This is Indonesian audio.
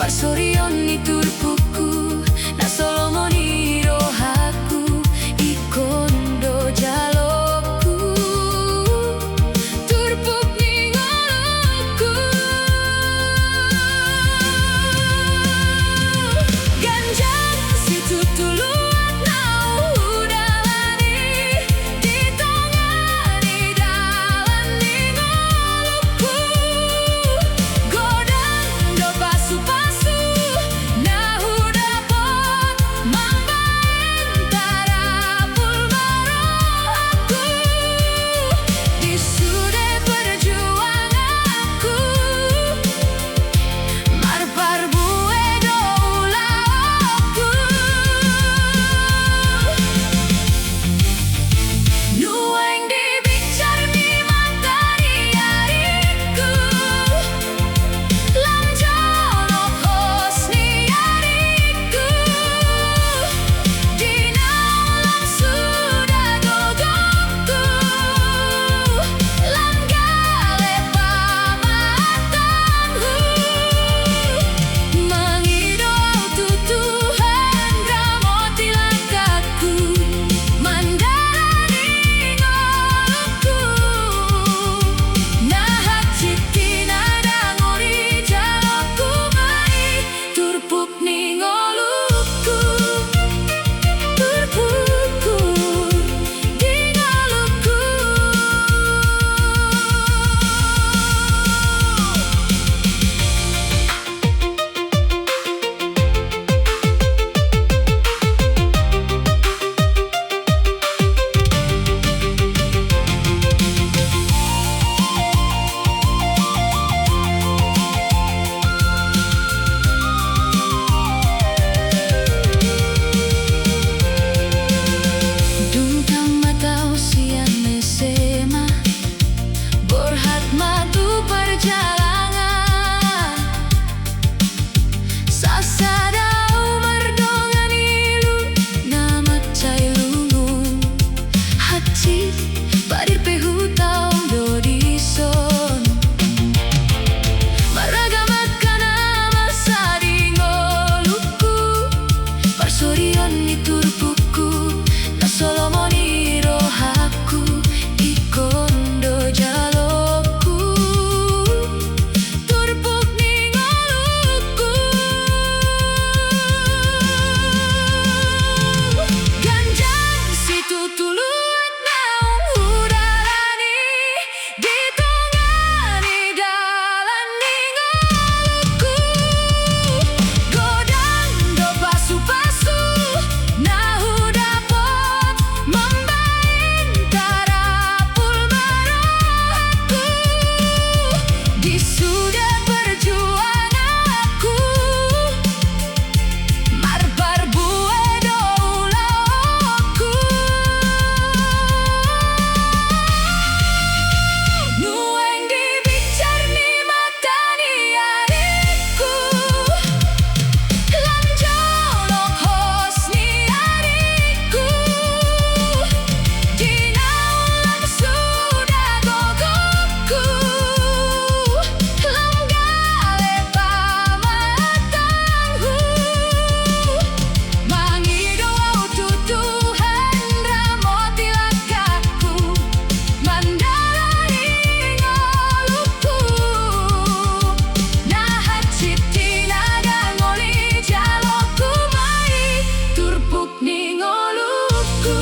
Parsorioni turpuku na solomoni rohaku ikondo jaloku turpuk ningoluku ganjang situ tuluat nau udalani ditongani dalan ningoluku godang do pasu-pasu nahu dapot mambaen tarapul marohaku di sude perjuanganku marpar bue doulaku nueng dibicar di matahari hariku lanjolok hosni hariku dinaulang sudah gogokku langgale pamatangku mengidoau tutuhan ramoti langkahku mandarani ngoluku nahat citi nadangori jaloku mai turpuk ningoluku turpukku dingoluku Dungkang matau siang mesema borhat matu perjalanan sasadau merdongan ilu nama cailungu hati padir pehutau dodison maragamatkan nama sadingoluku parsorioni turpuku na solomoni rohaku ikondo jaloku turpuk ningoluku ganjang situ tuluat naung udalani ditongani dalan ningoluku godang do pasu-pasu nahu dapot mambaen tarapul marohaku di suda perjuanganku marpar bue doulaku nueng dibicar ni matani hariku lanjolok hosni hariku dinaulang sudah gogokku langgale pamatangku mangidoau tutuhan ramoti langkahku mandarani ngoluku nahat citi nadangoli jaloku mai turpuk ningoluku